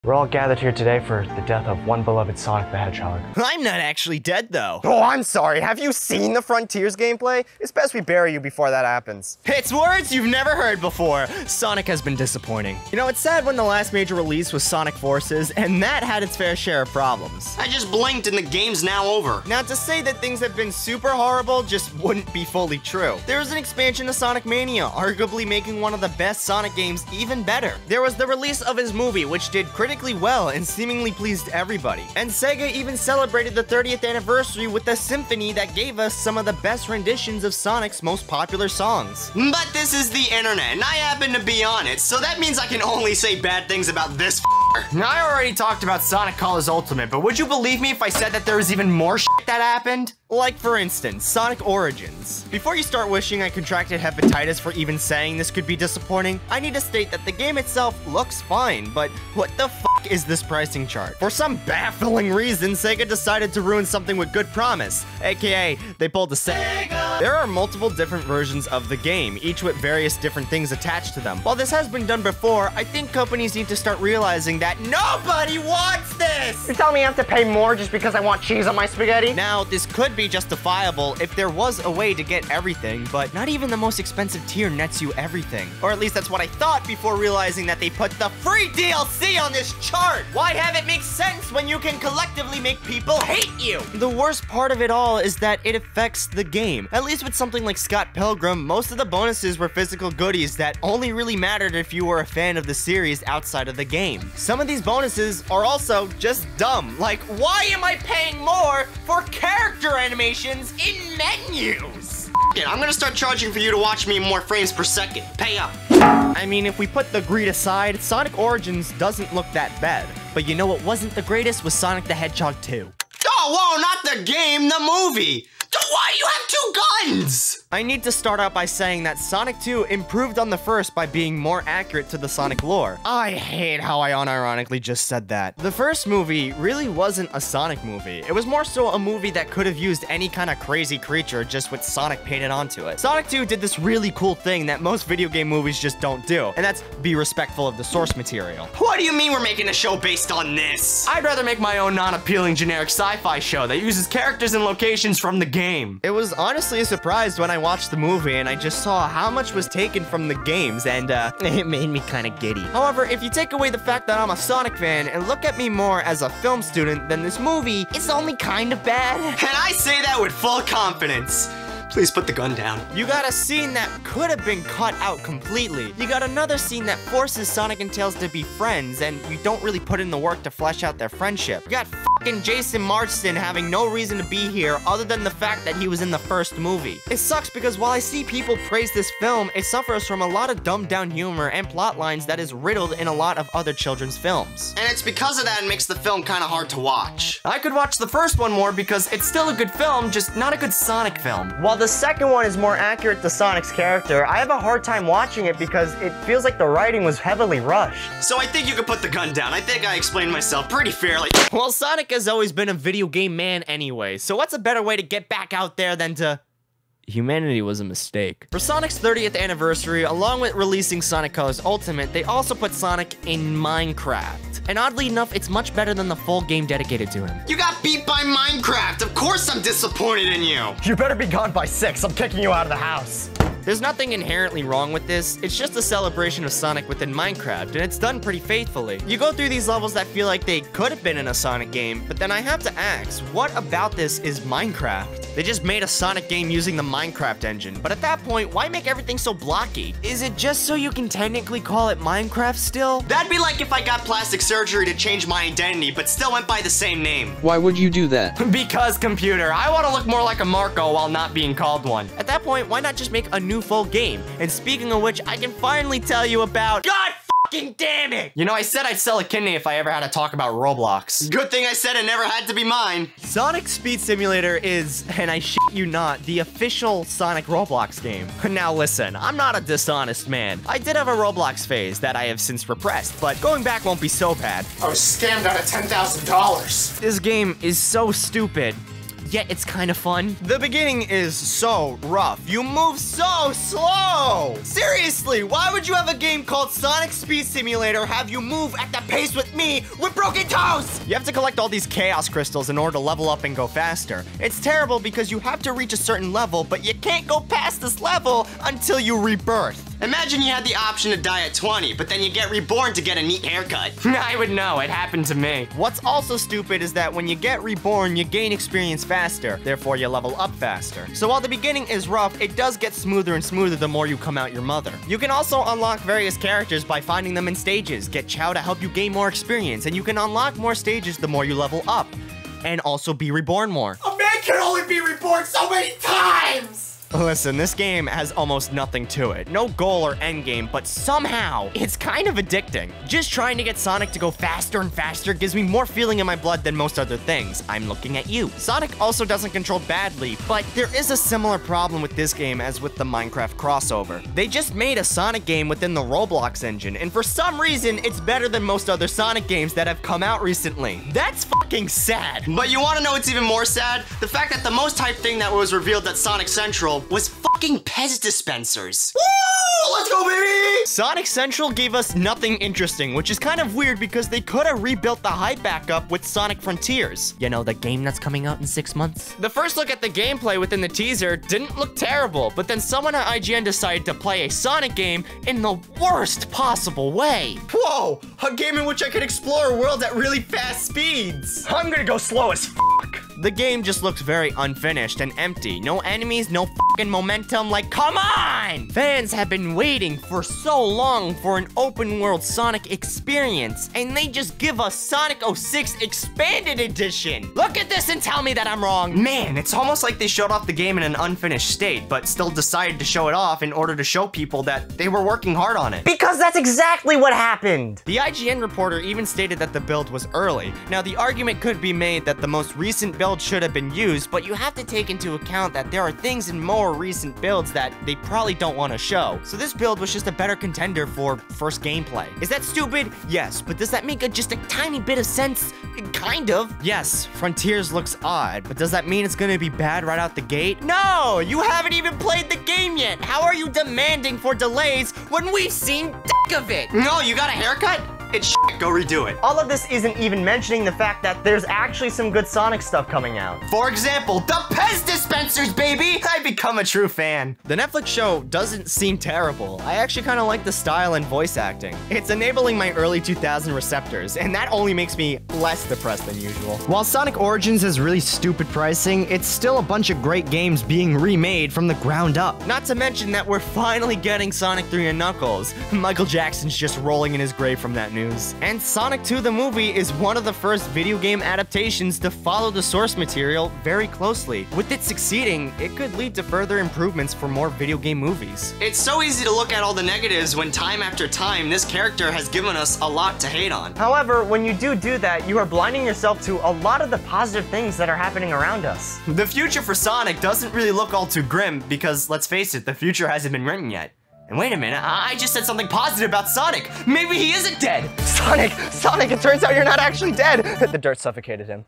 We're all gathered here today for the death of one beloved Sonic the Hedgehog. I'm not actually dead, though. Oh, I'm sorry. Have you seen the Frontiers gameplay? It's best we bury you before that happens. It's words you've never heard before. Sonic has been disappointing. You know, it's sad when the last major release was Sonic Forces, and that had its fair share of problems. I just blinked and the game's now over. Now, to say that things have been super horrible just wouldn't be fully true. There was an expansion to Sonic Mania, arguably making one of the best Sonic games even better. There was the release of his movie, which did critically well and seemingly pleased everybody. And Sega even celebrated the 30th anniversary with a symphony that gave us some of the best renditions of Sonic's most popular songs. But this is the internet, and I happen to be on it, so that means I can only say bad things about this Now, I already talked about Sonic Colors Ultimate, but would you believe me if I said that there was even more shit that happened? Like, for instance, Sonic Origins. Before you start wishing I contracted hepatitis for even saying this could be disappointing, I need to state that the game itself looks fine, but what the fuck is this pricing chart? For some baffling reason, Sega decided to ruin something with good promise, aka they pulled a Sega. There are multiple different versions of the game, each with various different things attached to them. While this has been done before, I think companies need to start realizing that nobody wants this! You're telling me I have to pay more just because I want cheese on my spaghetti? Now, this could be justifiable if there was a way to get everything, but not even the most expensive tier nets you everything. Or at least that's what I thought before realizing that they put the free DLC on this chart! Why have it make sense when you can collectively make people hate you? The worst part of it all is that it affects the game. At least with something like Scott Pilgrim, most of the bonuses were physical goodies that only really mattered if you were a fan of the series outside of the game. Some of these bonuses are also just dumb. Like, why am I paying more for character animations in menus? I'm gonna start charging for you to watch me in more frames per second. Pay up. I mean, if we put the greed aside, Sonic Origins doesn't look that bad. But you know what wasn't the greatest was Sonic the Hedgehog 2. Oh, whoa, not the game, the movie. Why do you have two guns? I need to start out by saying that Sonic 2 improved on the first by being more accurate to the Sonic lore. I hate how I unironically just said that. The first movie really wasn't a Sonic movie. It was more so a movie that could have used any kind of crazy creature just with Sonic painted onto it. Sonic 2 did this really cool thing that most video game movies just don't do, and that's be respectful of the source material. What do you mean we're making a show based on this? I'd rather make my own non-appealing generic sci-fi show that uses characters and locations from the game. It was honestly a surprise when I watched the movie and I just saw how much was taken from the games, and it made me kind of giddy. However, if you take away the fact that I'm a Sonic fan and look at me more as a film student, then this movie is only kind of bad. And I say that with full confidence. Please put the gun down. You got a scene that could have been cut out completely. You got another scene that forces Sonic and Tails to be friends, and you don't really put in the work to flesh out their friendship. You got fucking Jason Marsden having no reason to be here other than the fact that he was in the first movie. It sucks because while I see people praise this film, it suffers from a lot of dumbed down humor and plot lines that is riddled in a lot of other children's films. And it's because of that it makes the film kind of hard to watch. I could watch the first one more because it's still a good film, just not a good Sonic film. While the second one is more accurate to Sonic's character, I have a hard time watching it because it feels like the writing was heavily rushed. So I think you could put the gun down. I think I explained myself pretty fairly. Well, Sonic has always been a video game man anyway, so what's a better way to get back out there than to... Humanity was a mistake. For Sonic's 30th anniversary, along with releasing Sonic Colors Ultimate, they also put Sonic in Minecraft. And oddly enough, it's much better than the full game dedicated to him. You got beat by Minecraft. Of course I'm disappointed in you. You better be gone by 6. I'm kicking you out of the house. There's nothing inherently wrong with this, it's just a celebration of Sonic within Minecraft, and it's done pretty faithfully. You go through these levels that feel like they could have been in a Sonic game, but then I have to ask, what about this is Minecraft? They just made a Sonic game using the Minecraft engine, but at that point, why make everything so blocky? Is it just so you can technically call it Minecraft still? That'd be like if I got plastic surgery to change my identity, but still went by the same name. Why would you do that? Because, computer, I want to look more like a Marco while not being called one. At that point, why not just make a new full game? And speaking of which, I can finally tell you about... God fucking damn it! You know, I said I'd sell a kidney if I ever had to talk about Roblox. Good thing I said it never had to be mine. Sonic Speed Simulator is, and I shit you not, the official Sonic Roblox game. Now listen, I'm not a dishonest man. I did have a Roblox phase that I have since repressed, but going back won't be so bad. I was scammed out of $10,000. This game is so stupid. yet it's kind of fun. The beginning is so rough. You move so slow. Seriously, why would you have a game called Sonic Speed Simulator have you move at the pace with me with broken toes? You have to collect all these chaos crystals in order to level up and go faster. It's terrible because you have to reach a certain level, but you can't go past this level until you rebirth. Imagine you had the option to die at 20, but then you get reborn to get a neat haircut. I would know, it happened to me. What's also stupid is that when you get reborn, you gain experience faster, therefore you level up faster. So while the beginning is rough, it does get smoother and smoother the more you come out your mother. You can also unlock various characters by finding them in stages, get Chow to help you gain more experience, and you can unlock more stages the more you level up, and also be reborn more. A man can only be reborn so many times! Listen, this game has almost nothing to it. No goal or end game, but somehow it's kind of addicting. Just trying to get Sonic to go faster and faster gives me more feeling in my blood than most other things. I'm looking at you. Sonic also doesn't control badly, but there is a similar problem with this game as with the Minecraft crossover. They just made a Sonic game within the Roblox engine, and for some reason, it's better than most other Sonic games that have come out recently. That's fucking sad. But you wanna know what's even more sad? The fact that the most hyped thing that was revealed at Sonic Central was fucking Pez dispensers. Woo! Let's go, baby! Sonic Central gave us nothing interesting, which is kind of weird because they could have rebuilt the hype back up with Sonic Frontiers. You know, the game that's coming out in 6 months? The first look at the gameplay within the teaser didn't look terrible, but then someone at IGN decided to play a Sonic game in the worst possible way. Whoa, a game in which I could explore a world at really fast speeds. I'm gonna go slow as fuck. The game just looks very unfinished and empty. No enemies, no fucking momentum, like, come on! Fans have been waiting for so long for an open world Sonic experience, and they just give us Sonic 06 Expanded Edition. Look at this and tell me that I'm wrong. Man, it's almost like they showed off the game in an unfinished state, but still decided to show it off in order to show people that they were working hard on it. Because that's exactly what happened. The IGN reporter even stated that the build was early. Now, the argument could be made that the most recent build should have been used, but you have to take into account that there are things in more recent builds that they probably don't want to show. So this build was just a better contender for first gameplay. Is that stupid? Yes, but does that make just a tiny bit of sense? Kind of. Yes, Frontiers looks odd, but does that mean it's gonna be bad right out the gate? No, you haven't even played the game yet. How are you demanding for delays when we've seen dick of it? No, you got a haircut? It's shit, go redo it. All of this isn't even mentioning the fact that there's actually some good Sonic stuff coming out. For example, the Pez dispensers, baby! I've become a true fan. The Netflix show doesn't seem terrible. I actually kind of like the style and voice acting. It's enabling my early 2000 receptors, and that only makes me less depressed than usual. While Sonic Origins has really stupid pricing, it's still a bunch of great games being remade from the ground up. Not to mention that we're finally getting Sonic 3 and Knuckles. Michael Jackson's just rolling in his grave from that news. And Sonic 2 the movie is one of the first video game adaptations to follow the source material very closely. With it succeeding, it could lead to further improvements for more video game movies. It's so easy to look at all the negatives when time after time this character has given us a lot to hate on. However, when you do that, you are blinding yourself to a lot of the positive things that are happening around us. The future for Sonic doesn't really look all too grim because, let's face it, the future hasn't been written yet. And wait a minute, I just said something positive about Sonic. Maybe he isn't dead. Sonic, it turns out you're not actually dead. The dirt suffocated him.